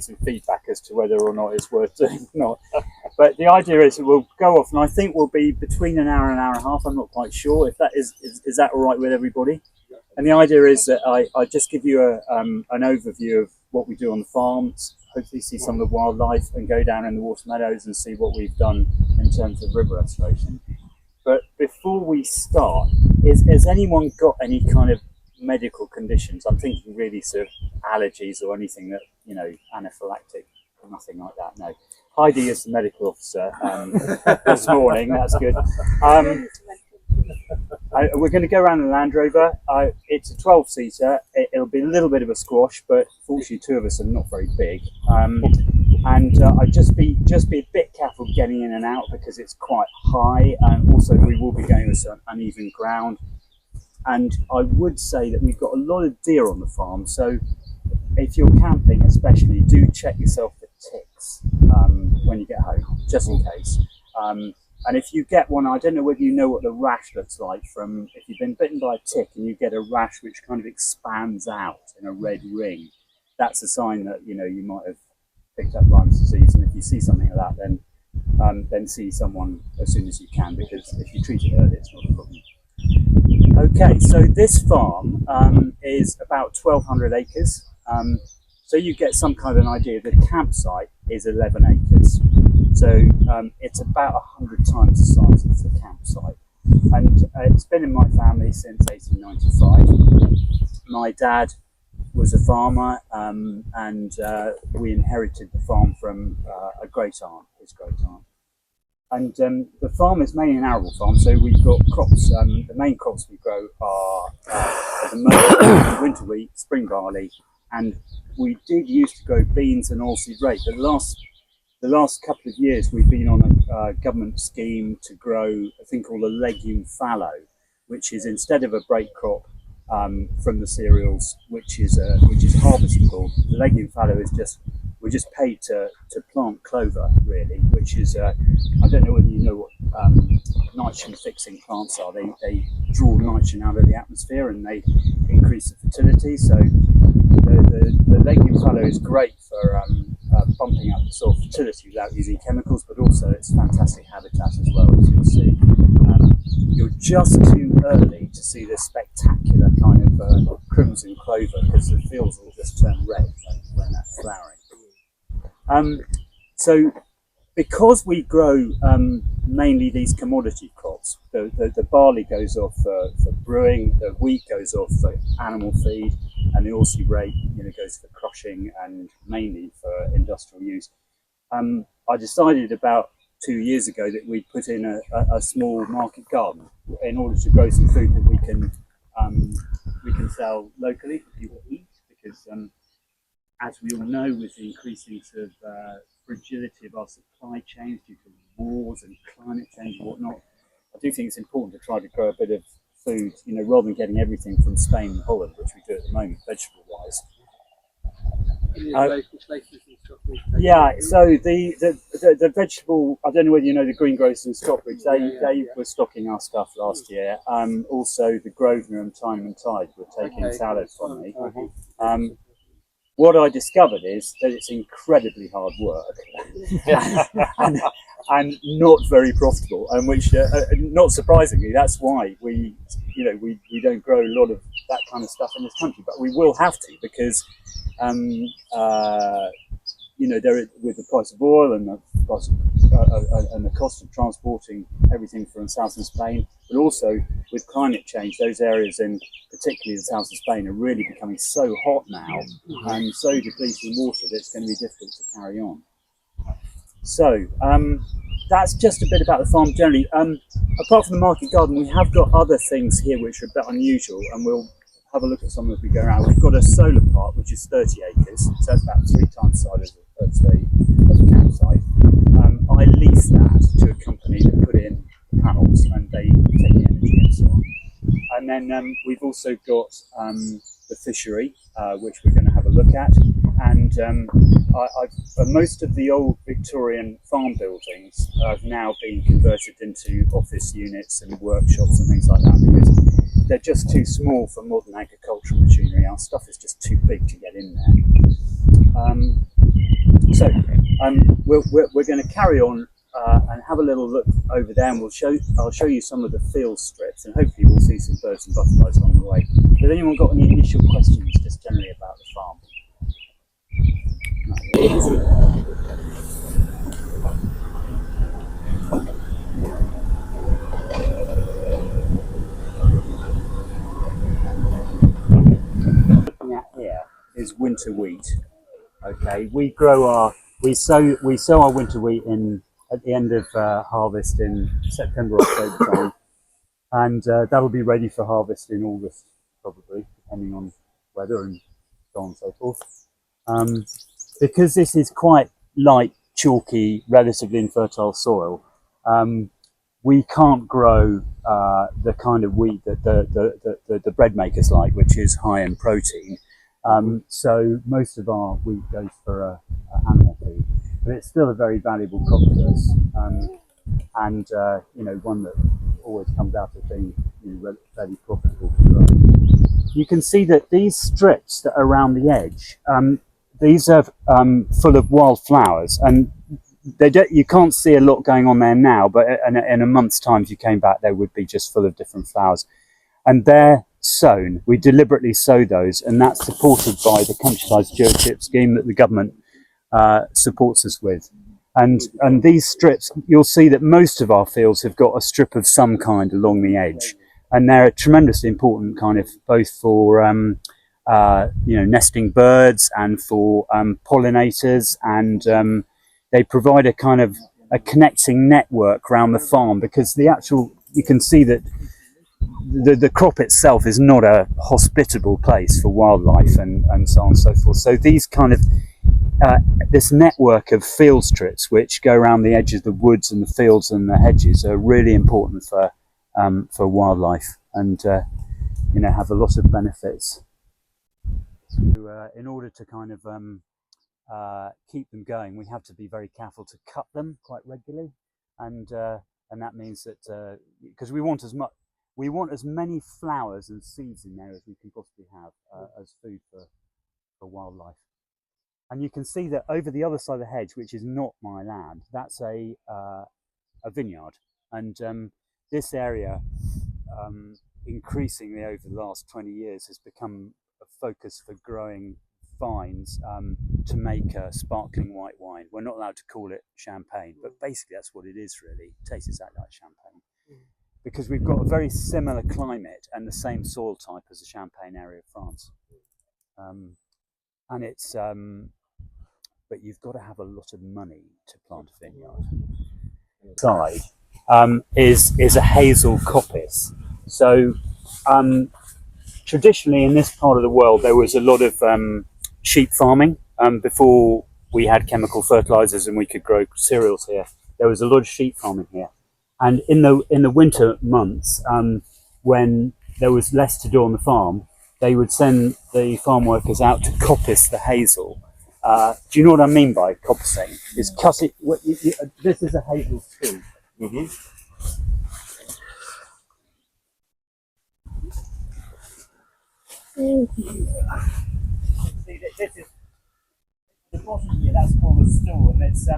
some feedback as to whether or not it's worth doing or not. But the idea is that we'll go off, and I think we'll be between an hour and an hour and a half. I'm not quite sure if that is that all right with everybody. And the idea is that I just give you an overview of what we do on the farms, hopefully see some of the wildlife, and go down in the water meadows and see what we've done in terms of river restoration. But before we start, has anyone got any kind of medical conditions? I'm thinking really sort of allergies or anything that, anaphylactic, nothing like that, no. Heidi is the medical officer this morning, that's good. We're going to go around in the Land Rover. It's a 12-seater. It'll be a little bit of a squash, but fortunately 2 of us are not very big. I'd just be a bit careful getting in and out because it's quite high, and also we will be going with some uneven ground. And I would say that we've got a lot of deer on the farm, so if you're camping especially, do check yourself for ticks when you get home, just in case. And if you get one, I don't know whether you know what the rash looks like from, if you've been bitten by a tick and you get a rash which kind of expands out in a red ring, that's a sign that, you might have picked up Lyme's disease. And if you see something like that, then see someone as soon as you can, because if you treat it early, it's not a problem. Okay, so this farm is about 1,200 acres. So you get some kind of an idea. The campsite is 11 acres. So it's about 100 times the size of the campsite. And it's been in my family since 1895. My dad was a farmer, and we inherited the farm from a great aunt, his great aunt. And the farm is mainly an arable farm, so we've got crops. The main crops we grow are at the moment winter wheat, spring barley, and we did used to grow beans and oilseed rape. But the last couple of years we've been on a government scheme to grow a thing called a legume fallow, which is instead of a break crop from the cereals, which is harvestable. The legume fallow is we're just paid to plant clover, really, which is I don't know whether you know what nitrogen fixing plants are. They draw nitrogen out of the atmosphere and they increase the fertility. So the legume fallow is great for bumping up the soil fertility without using chemicals, but also it's fantastic habitat as well, as you'll see. You're just too early to see this spectacular kind of crimson clover, because the fields will just turn red when that's flowering. So because we grow mainly these commodity crops, the barley goes off for brewing, the wheat goes off for animal feed, and the oilseed rape goes for crushing and mainly for industrial use. I decided about 2 years ago that we'd put in a small market garden in order to grow some food that we can sell locally for people to eat, because as we all know, with the increasing sort of fragility of our supply chains due to wars and climate change and whatnot, I do think it's important to try to grow a bit of food, rather than getting everything from Spain and Holland, which we do at the moment, vegetable-wise. Yeah, so the vegetable, I don't know whether you know the greengrocers in Stockbridge, they were stocking our stuff last year. Also the Grosvenor and Time and Tide were taking salads from me. What I discovered is that it's incredibly hard work and not very profitable, and which, not surprisingly, that's why we don't grow a lot of that kind of stuff in this country. But we will have to, because there, with the price of oil and the price and the cost of transporting everything from southern Spain, but also with climate change, those areas in particularly the south of Spain are really becoming so hot now and so depleting water that it's going to be difficult to carry on. So that's just a bit about the farm generally. Apart from the market garden, we have got other things here which are a bit unusual, and we'll have a look at some as we go around. We've got a solar park which is 30 acres, so that's about 3 times the size of the campsite. I lease that to a company that put in panels and they take the energy and so on. And then we've also got the fishery, which we're going to have a look at. And most of the old Victorian farm buildings have now been converted into office units and workshops and things like that, because they're just too small for modern agricultural machinery. Our stuff is just too big to get in there. So we're going to carry on and have a little look over there, and I'll show you some of the field strips, and hopefully we'll see some birds and butterflies along the way. Has anyone got any initial questions just generally about the farm? Looking at here is winter wheat. Okay, we sow our winter wheat at the end of harvest in September, October time, and that'll be ready for harvest in August, probably, depending on weather and so on and so forth. Because this is quite light, chalky, relatively infertile soil, we can't grow the kind of wheat that the bread makers like, which is high in protein. So most of our wheat goes for animal feed, but it's still a very valuable crop to us, and one that always comes out of being fairly profitable to grow. You can see that these strips that are around the edge, these are full of wild flowers, and you can't see a lot going on there now, but in a month's time, if you came back, they would be just full of different flowers. And they're sown. We deliberately sow those, and that's supported by the countryside stewardship scheme that the government supports us with. And these strips, you'll see that most of our fields have got a strip of some kind along the edge, and they're tremendously important, kind of both for nesting birds and for pollinators, and they provide a kind of a connecting network around the farm, because you can see that the crop itself is not a hospitable place for wildlife and so on and so forth. So these kind of this network of field strips which go around the edges of the woods and the fields and the hedges are really important for wildlife, and have a lot of benefits. So, in order to kind of keep them going, we have to be very careful to cut them quite regularly, and that means that because we want as many flowers and seeds in there as we can possibly have as food for wildlife. And you can see that over the other side of the hedge, which is not my land, that's a vineyard, and this area increasingly over the last 20 years has become a focus for growing vines to make sparkling white wine. We're not allowed to call it champagne, but basically that's what it is really. It tastes exactly like champagne, because we've got a very similar climate and the same soil type as the Champagne area of France. And it's but you've got to have a lot of money to plant a vineyard. Side is a hazel coppice. So traditionally in this part of the world there was a lot of sheep farming before we had chemical fertilizers and we could grow cereals here. There was a lot of sheep farming here, and in the winter months when there was less to do on the farm, they would send the farm workers out to coppice the hazel. Do you know what I mean by coppicing? It's cutting. This is a hazel tree. Mm-hmm. See, this is the bottom here. That's called a stool, and it's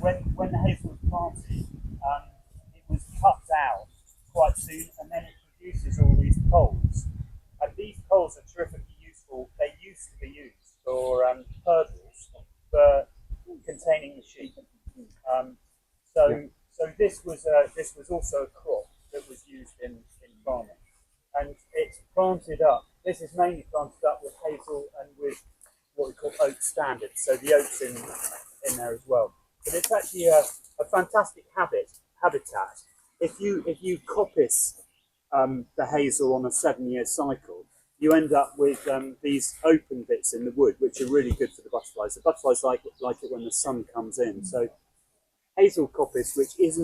when the hazel was planted, it was cut down quite soon, and then it produces all these poles. And these poles are terrifically useful. They used to be used for hurdles for containing the sheep. So this was also a crop that was used in farming, and it's planted up. This is mainly planted up with hazel and with what we call oak standards. So the oak's in there as well. But it's actually a fantastic habitat. If you coppice the hazel on a 7-year cycle, you end up with these open bits in the wood, which are really good for the butterflies. The butterflies like it when the sun comes in. So hazel coppice, which is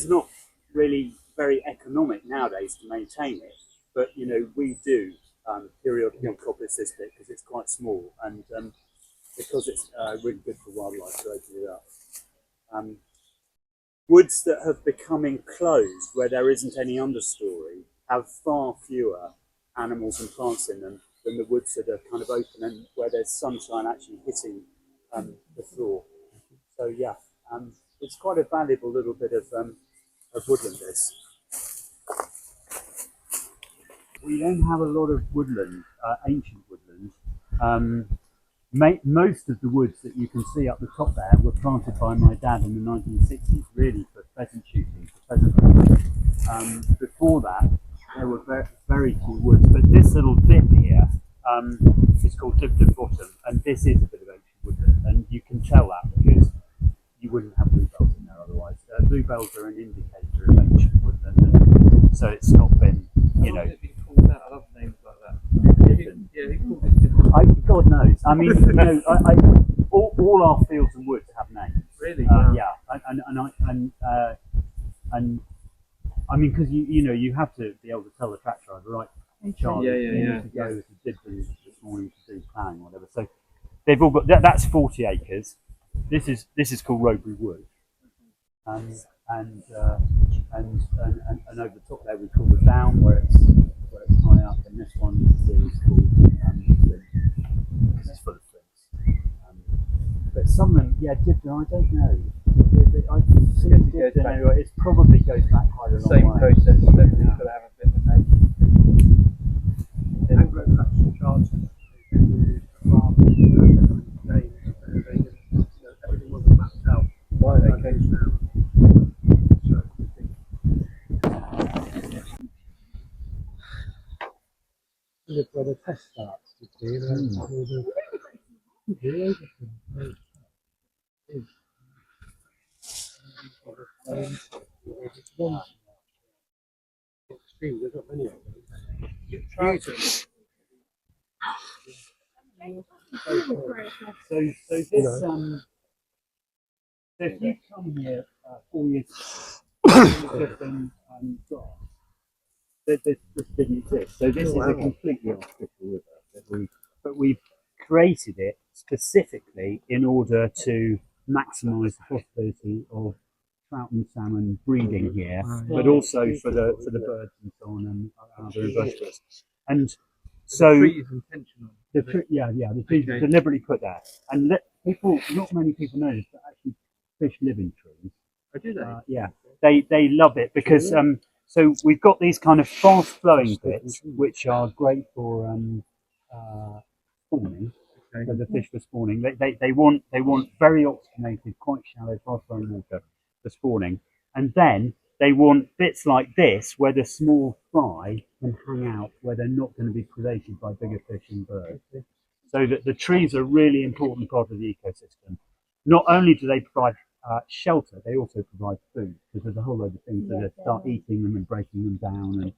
not really very economic nowadays to maintain it, but we do periodically coppice this bit because it's quite small, and because it's really good for wildlife to open it up. Woods that have become enclosed, where there isn't any understory, have far fewer animals and plants in them than the woods that are kind of open and where there's sunshine actually hitting the floor. So yeah, it's quite a valuable little bit of woodland. This. We don't have a lot of woodland, ancient woodland. Most of the woods that you can see up the top there were planted by my dad in the 1960s, really for pheasant shooting, for pheasant hunting. Before that, there were very few woods, but this little bit here is called Dibden Bottom, and this is a bit of ancient woodland, and you can tell that because you wouldn't have bluebells in there otherwise. Bluebells are an indicator of ancient woodland, and so it's not been, you know. I love names like that. Yeah, he called it different. God knows. I mean, you know, all our fields and woods have names. Really? Yeah, and I mean, because you have to be able to tell the track driver, right, Charlie, you need to go to Dibden this morning to do planning or whatever. So they've all got that's 40 acres. This is called Robury Wood, and over the top there we call the Down where it's high up, and this one is called this is full of things. But some of them, Dibden, I don't know. I think Dibden, anyway, it probably goes back quite a long way. Same process, everything's got to have a bit of a name. Anglo-Saxon charts, everything wasn't mapped out. Right, okay. Look where the test starts to see there's not many of them. So this so if you come here 4 years ago, just grass. This didn't exist. So this is a completely artificial river but we've created it specifically in order to maximise the possibility of trout and salmon breeding here, but also for the birds and so on and other invertebrates. And so the tree is intentional. The tree deliberately put there. And not many people know this, but actually fish live in trees. Oh, do they? They love it because so we've got these kind of fast flowing bits which are great for spawning. So the fish for spawning. They want very oxygenated, quite shallow, fast flowing water for spawning. And then they want bits like this where the small fry can hang out where they're not going to be predated by bigger fish and birds. So that the trees are a really important part of the ecosystem. Not only do they provide shelter, they also provide food because there's a whole load of things that start eating them and breaking them down,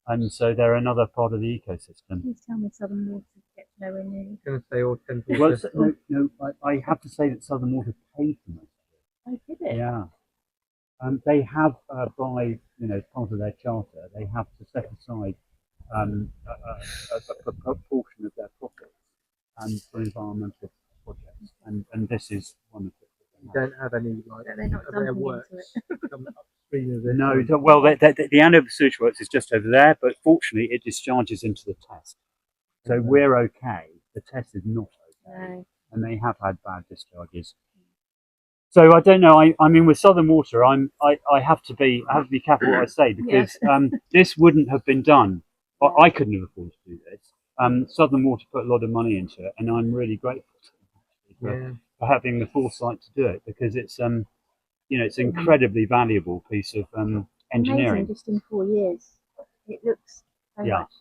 and so they're another part of the ecosystem. Please tell me Southern Water gets nowhere near. I'm going to say all 10 people. Well, no, I have to say that Southern Water paid for most of it. Oh, did it? Yeah. They have, by part of their charter, they have to set aside a proportion of their profits for environmental projects, and this is one of them. You don't have any work. No, well, the Andover Sewage Works is just over there, but fortunately it discharges into the Test, so we're okay. The Test is not okay, and they have had bad discharges. So I don't know. I mean, with Southern Water, I have to be careful what I say because this wouldn't have been done. I couldn't have afforded to do this. Southern Water put a lot of money into it, and I'm really grateful to them for having the foresight to do it because it's it's an incredibly valuable piece of engineering. Amazing, just in 4 years, it looks so much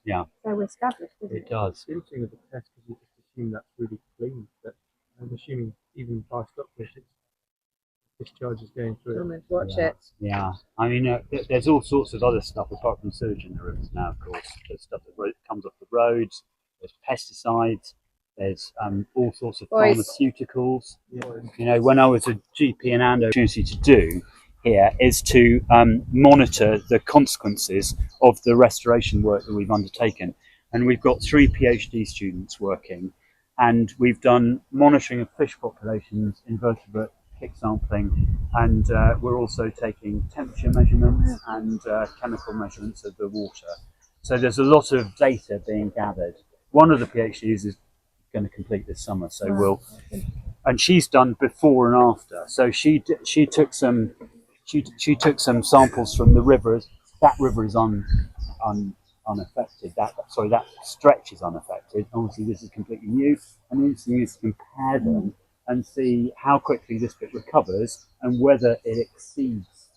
so established. It does. The interesting with the test is you just assume that's really clean, but I'm assuming even by stockfish, discharge is going through it. Watch it. Yeah, I mean, there's all sorts of other stuff apart from sewage in the rivers now. Of course, there's stuff that comes off the roads. There's pesticides. There's all sorts of pharmaceuticals. When I was a GP in Andover, the opportunity to do here is to monitor the consequences of the restoration work that we've undertaken, and we've got 3 PhD students working, and we've done monitoring of fish populations, invertebrate kick sampling, and we're also taking temperature measurements and chemical measurements of the water. So there's a lot of data being gathered. One of the PhDs is going to complete this summer, so we'll and she's done before and after. So she took some samples from the rivers. That river is unaffected. That stretch is unaffected. Obviously, this is completely new, and the interesting is to compare them and see how quickly this bit recovers and whether it exceeds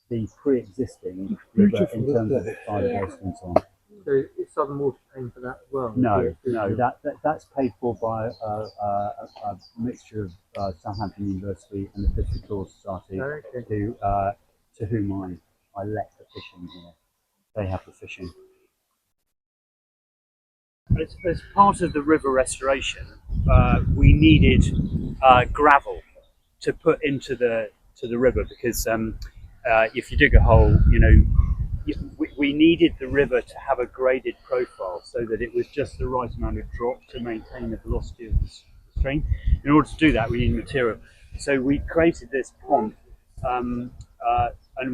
the pre-existing river in terms of its biodiversity and so on. So is Southern Water paying for that as well? No, that's paid for by a mixture of Southampton University and the Piscator Society, to whom I let the fishing here. They have the fishing. As part of the river restoration, we needed gravel to put into the river because if you dig a hole, we needed the river to have a graded profile so that it was just the right amount of drop to maintain the velocity of the stream. In order to do that, we need material. So we created this pond and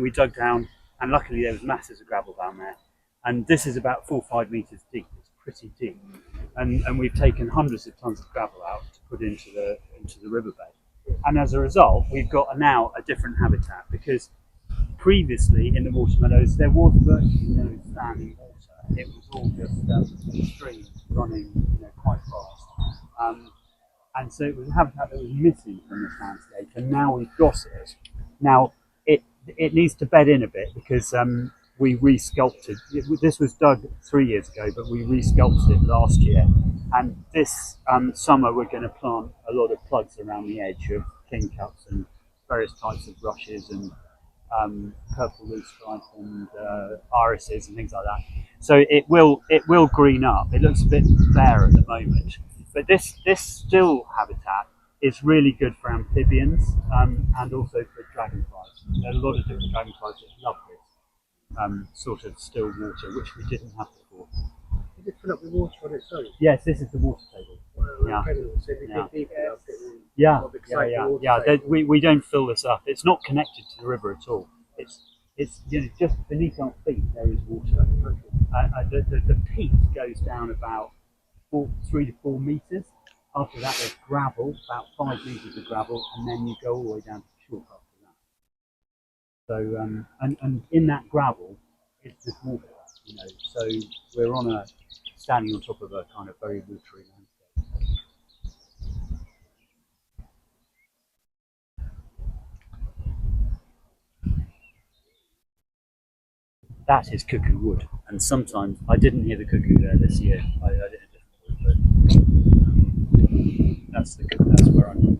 we dug down, and luckily there was masses of gravel down there. And this is about 4 or 5 meters deep. It's pretty deep, and we've taken hundreds of tons of gravel out to put into the riverbed. And as a result, we've got now a different habitat, because previously in the watermeadows there was virtually no standing water. It was all just streams running quite fast. And so it was a habitat that was missing from this landscape, and now we've got it. Now it needs to bed in a bit because we resculpted. This was dug 3 years ago, but we resculpted it last year. And this summer we're going to plant a lot of plugs around the edge of kingcups and various types of rushes and purple loosestrife and irises and things like that. So it will green up. It looks a bit bare at the moment, but this still habitat is really good for amphibians and also for dragonflies. There are a lot of different dragonflies that love this sort of still water, which we didn't have before. Is it fill up with water on its own? Yes, this is the water table. Yeah. Incredible. So if you dig deep enough, it will we don't fill this up. It's not connected to the river at all. It's just beneath our feet there is water. The peak goes down about 3 to 4 meters. After that there's gravel, about 5 meters of gravel, and then you go all the way down to chalk after that. So and in that gravel it's just water, So we're standing on top of a kind of very watery landscape. That is cuckoo wood, and sometimes I didn't hear the cuckoo there this year. I did a different wood, but that's where I'm going.